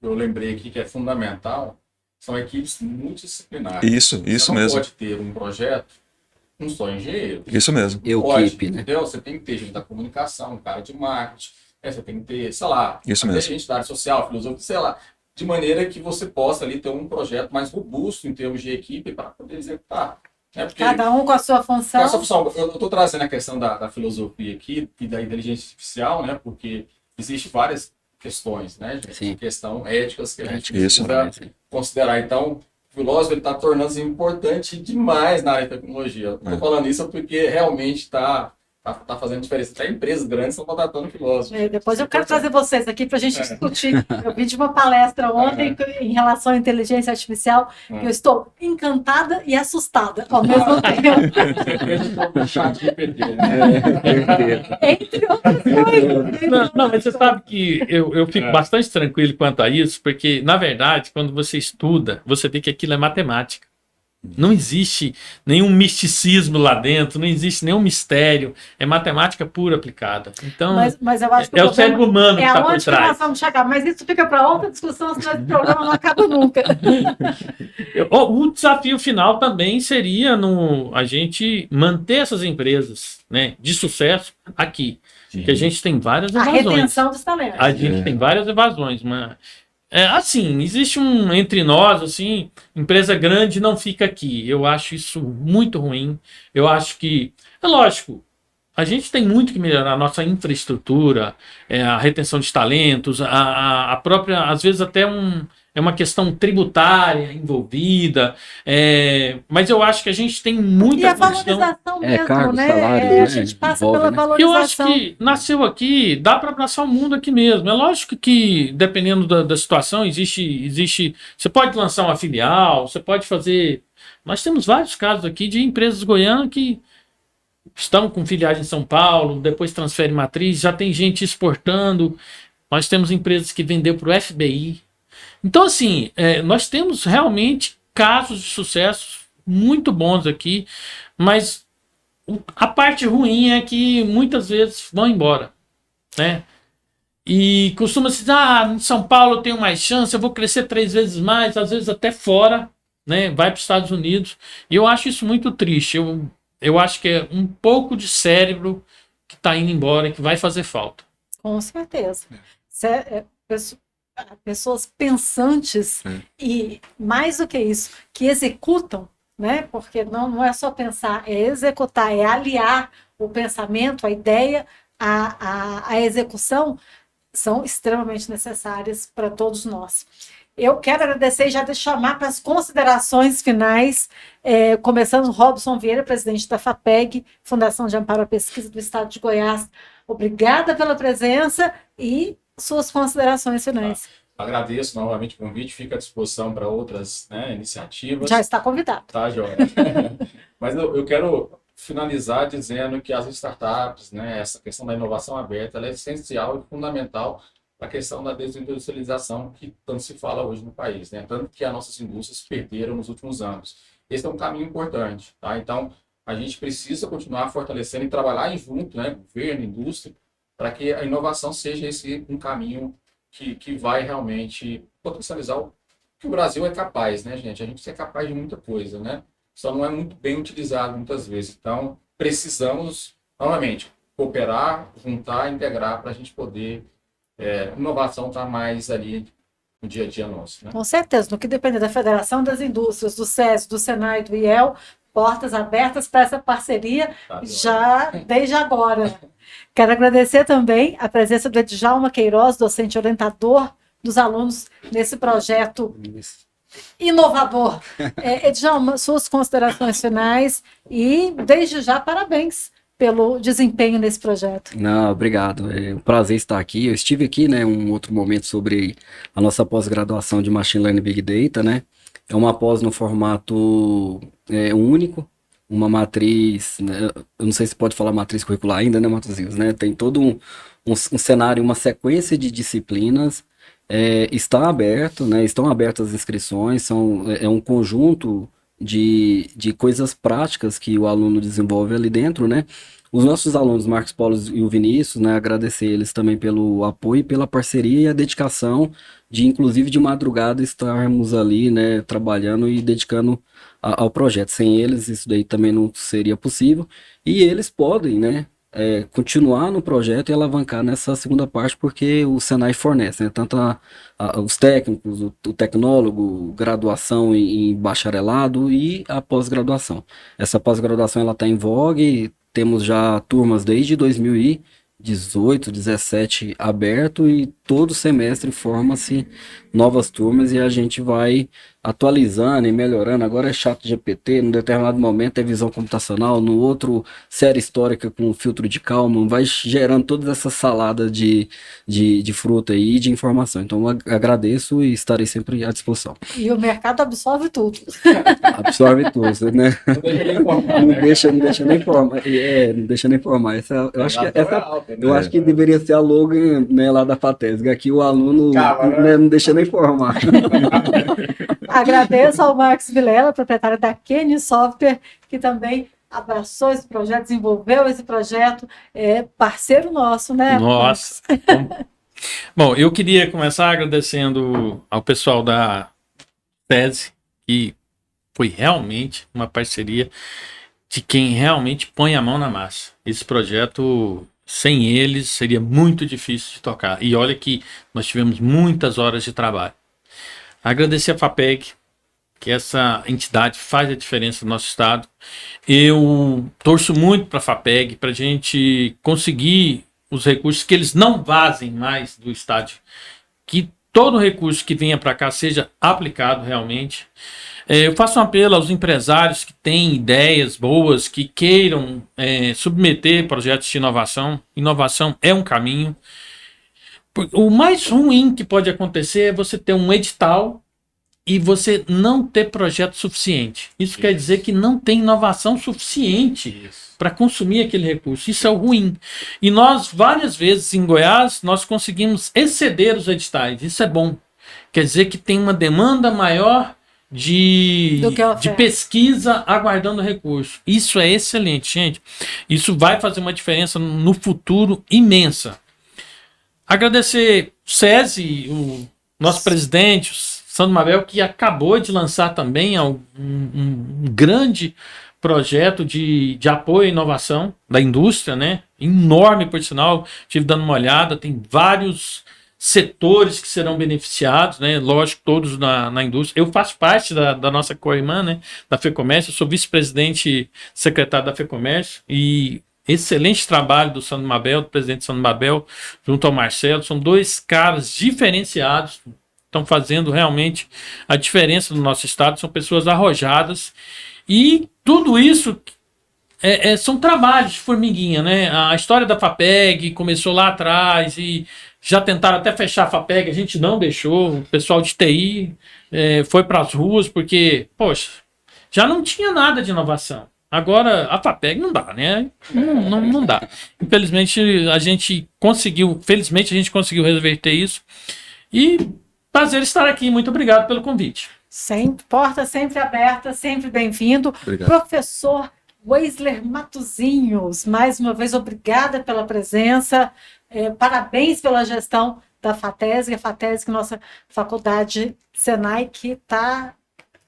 eu lembrei aqui que é fundamental são equipes multidisciplinares. Isso Você não mesmo. pode ter um projeto, um só engenheiro. Isso mesmo. Equipe, né? Entendeu? Você tem que ter gente da comunicação, um cara de marketing, você tem que ter, sei lá, Isso até mesmo. gente da área social, filosofia, sei lá, de maneira que você possa ali ter um projeto mais robusto em termos de equipe para poder executar. Né? Porque Cada um com a sua função. essa função, eu estou trazendo a questão da filosofia aqui e da inteligência artificial, né? Porque existem várias questões, né, gente? Sim. Questão éticas que a gente Isso. precisa considerar. Então, o filósofo está tornando-se importante demais na área de tecnologia. Estou falando isso porque realmente está fazendo diferença. Até empresas grandes estão contratando filósofos. Depois eu quero trazer vocês aqui para a gente discutir. Eu vi de uma palestra ontem em relação à inteligência artificial que eu estou encantada e assustada ao mesmo tempo. Chat GPT, né? Entre outras coisas. Não, mas você sabe que eu fico bastante tranquilo quanto a isso, porque, na verdade, quando você estuda, você vê que aquilo é matemática. Não existe nenhum misticismo lá dentro, não existe nenhum mistério. É matemática pura aplicada. Então, Mas eu acho que é o cérebro humano que está por aonde que nós trás. vamos chegar. Mas isso fica para outra discussão, senão esse programa não acaba nunca. O desafio final também seria a gente manter essas empresas, né, de sucesso aqui. Que a gente tem várias A evasões. retenção dos talentos. A gente tem várias evasões, mas assim, existe entre nós, assim, empresa grande não fica aqui. Eu acho isso muito ruim. Eu acho que, é lógico, a gente tem muito que melhorar a nossa infraestrutura, a retenção de talentos, a própria, às vezes até é uma questão tributária envolvida, mas eu acho que a gente tem muita E a questão. valorização mesmo, cargos, né? salários, A né? gente passa Envolve, pela né? valorização. Eu acho que nasceu aqui, dá para abraçar o mundo aqui mesmo. É lógico que, dependendo da situação, existe. Você pode lançar uma filial, você pode fazer. Nós temos vários casos aqui de empresas goianas que estão com filiais em São Paulo, depois transferem matriz, já tem gente exportando. Nós temos empresas que vendeu para o FBI. Então, assim, nós temos realmente casos de sucesso muito bons aqui, mas a parte ruim é que muitas vezes vão embora, né? E costuma-se dizer, em São Paulo eu tenho mais chance, eu vou crescer 3 vezes mais, às vezes até fora, né? Vai para os Estados Unidos. E eu acho isso muito triste. Eu acho que é um pouco de cérebro que está indo embora e que vai fazer falta. Com certeza. Pessoas pensantes e, mais do que isso, que executam, né? Porque não é só pensar, é executar, é aliar o pensamento, a ideia, a execução, são extremamente necessárias para todos nós. Eu quero agradecer e já chamar para as considerações finais, começando Robson Vieira, presidente da FAPEG, Fundação de Amparo à Pesquisa do Estado de Goiás. Obrigada pela presença e suas considerações finais. Agradeço novamente o convite, fica à disposição para outras, né, iniciativas. Já está convidado. Tá, Joia. Mas eu quero finalizar dizendo que as startups, né, essa questão da inovação aberta, ela é essencial e fundamental para a questão da desindustrialização que tanto se fala hoje no país, né? Tanto que as nossas indústrias perderam nos últimos anos. Esse é um caminho importante, tá? Então, a gente precisa continuar fortalecendo e trabalhar em junto, né, governo, indústria, para que a inovação seja um caminho que vai realmente potencializar o que o Brasil é capaz, né, gente? A gente é capaz de muita coisa, né? Só não é muito bem utilizado muitas vezes. Então, precisamos, novamente, cooperar, juntar, integrar para a gente poder... inovação está mais ali no dia a dia nosso, né? Com certeza. No que depender da Federação das Indústrias, do SESI, do Senai e do IEL, portas abertas para essa parceria já desde agora. Quero agradecer também a presença do Edjalma Queiroz, docente orientador dos alunos nesse projeto inovador. Edjalma, suas considerações finais e, desde já, parabéns pelo desempenho nesse projeto. Não, obrigado. É um prazer estar aqui. Eu estive aqui, né, um outro momento sobre a nossa pós-graduação de Machine Learning Big Data, né? É uma pós no formato único, uma matriz, né? Eu não sei se pode falar matriz curricular ainda, né, Matosinhos, né? Tem todo um cenário, uma sequência de disciplinas, está aberto, né? Estão abertas as inscrições, é um conjunto de coisas práticas que o aluno desenvolve ali dentro, né? Os nossos alunos, Marcos Paulo e o Vinícius, né, agradecer eles também pelo apoio, pela parceria e a dedicação de, inclusive, de madrugada estarmos ali, né, trabalhando e dedicando ao projeto. Sem eles, isso daí também não seria possível. E eles podem, né, continuar no projeto e alavancar nessa segunda parte, porque o Senai fornece, né, tanto os técnicos, o tecnólogo, graduação em bacharelado e a pós-graduação. Essa pós-graduação ela está em vogue. Temos já turmas desde 2018, 17 aberto e todo semestre forma-se novas turmas e a gente vai atualizando e melhorando. Agora é chat GPT, num determinado momento é visão computacional, no outro série histórica com filtro de Kalman, vai gerando toda essa salada de fruta aí e de informação. Então eu agradeço e estarei sempre à disposição. E o mercado absorve tudo. Absorve tudo, né? Não deixa nem informar, né? Não deixa nem formar. Eu acho que deveria ser a logo, né, lá da FATESG. Aqui o aluno, né, não deixa nem formar. Agradeço ao Marcos Vilela, proprietário da Kenny Software, que também abraçou esse projeto, desenvolveu esse projeto, é parceiro nosso, né? Nossa. Bom, eu queria começar agradecendo ao pessoal da Tese, que foi realmente uma parceria de quem realmente põe a mão na massa. Esse projeto, sem eles, seria muito difícil de tocar. E olha que nós tivemos muitas horas de trabalho. Agradecer a FAPEG, que essa entidade faz a diferença no nosso estado. Eu torço muito para a FAPEG, para a gente conseguir os recursos, que eles não vazem mais do estádio, que todo recurso que venha para cá seja aplicado realmente. Eu faço um apelo aos empresários que têm ideias boas, que queiram submeter projetos de inovação. Inovação é um caminho. O mais ruim que pode acontecer é você ter um edital e você não ter projeto suficiente. Isso quer dizer que não tem inovação suficiente para consumir aquele recurso. Isso é o ruim. E nós, várias vezes em Goiás, nós conseguimos exceder os editais. Isso é bom. Quer dizer que tem uma demanda maior de pesquisa aguardando recurso. Isso é excelente, gente. Isso vai fazer uma diferença no futuro imensa. Agradecer o SESI, o nosso presidente, o Sandro Mabel, que acabou de lançar também um grande projeto de apoio à inovação da indústria, né? Enorme, por sinal. Estive dando uma olhada, tem vários setores que serão beneficiados, né? Lógico, todos na indústria. Eu faço parte da nossa co-irmã, né? Da FEComércio, eu sou vice-presidente secretário da FEComércio e excelente trabalho do Sandro Mabel, do presidente Sandro Mabel, junto ao Marcelo. São dois caras diferenciados, estão fazendo realmente a diferença no nosso estado. São pessoas arrojadas e tudo isso são trabalhos de formiguinha, né? A história da FAPEG começou lá atrás e já tentaram até fechar a FAPEG, a gente não deixou. O pessoal de TI foi para as ruas porque, poxa, já não tinha nada de inovação. Agora, a FAPEG não dá, né? Não dá. Infelizmente, a gente conseguiu reverter isso. E prazer estar aqui. Muito obrigado pelo convite. Porta sempre aberta, sempre bem-vindo. Professor Weisler Matosinhos, mais uma vez, obrigada pela presença. Parabéns pela gestão da FATESG. A FATESG, nossa faculdade Senai, que está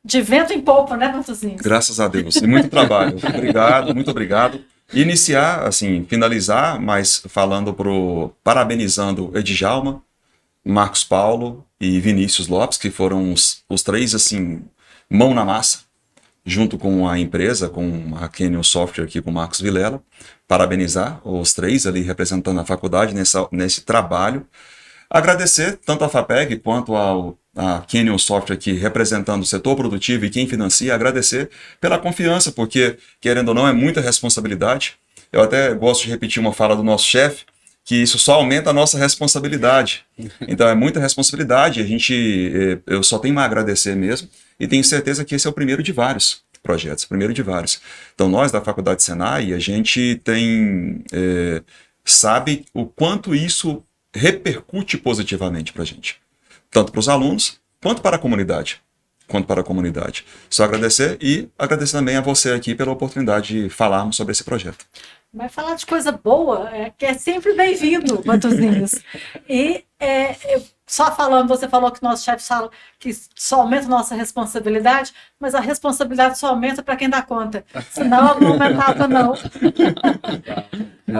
de vento em popa, né, Matosinhos? Graças a Deus. E muito trabalho. Obrigado, muito obrigado. Iniciar, assim, finalizar, mas parabenizando Edjalma, Marcos Paulo e Vinícius Lopes, que foram os três, assim, mão na massa, junto com a empresa, com a Kenny Software aqui, com o Marcos Vilela. Parabenizar os três ali representando a faculdade nesse trabalho. Agradecer tanto a FAPEG quanto a Kenny Software aqui representando o setor produtivo e quem financia, agradecer pela confiança, porque, querendo ou não, é muita responsabilidade. Eu até gosto de repetir uma fala do nosso chefe, que isso só aumenta a nossa responsabilidade. Então é muita responsabilidade, eu só tenho a agradecer mesmo, e tenho certeza que esse é o primeiro de vários. projetos, primeiro de vários. Então, nós da Faculdade Senai, a gente tem, sabe o quanto isso repercute positivamente para a gente, tanto para os alunos, quanto para a comunidade. Só agradecer e agradecer também a você aqui pela oportunidade de falarmos sobre esse projeto. Vai falar de coisa boa, que é sempre bem-vindo, Matosinhos. E só falando, você falou que nossos chefes falam que só aumenta a nossa responsabilidade, mas a responsabilidade só aumenta para quem dá conta. Senão não aumentava, não.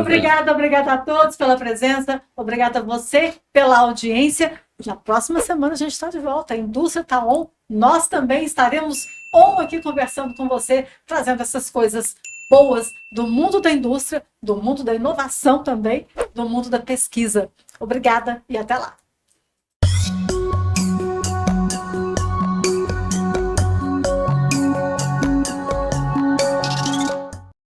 Obrigada a todos pela presença, obrigada a você pela audiência. Na próxima semana a gente está de volta, a indústria está on, nós também estaremos on aqui conversando com você, trazendo essas coisas boas do mundo da indústria, do mundo da inovação também, do mundo da pesquisa. Obrigada e até lá.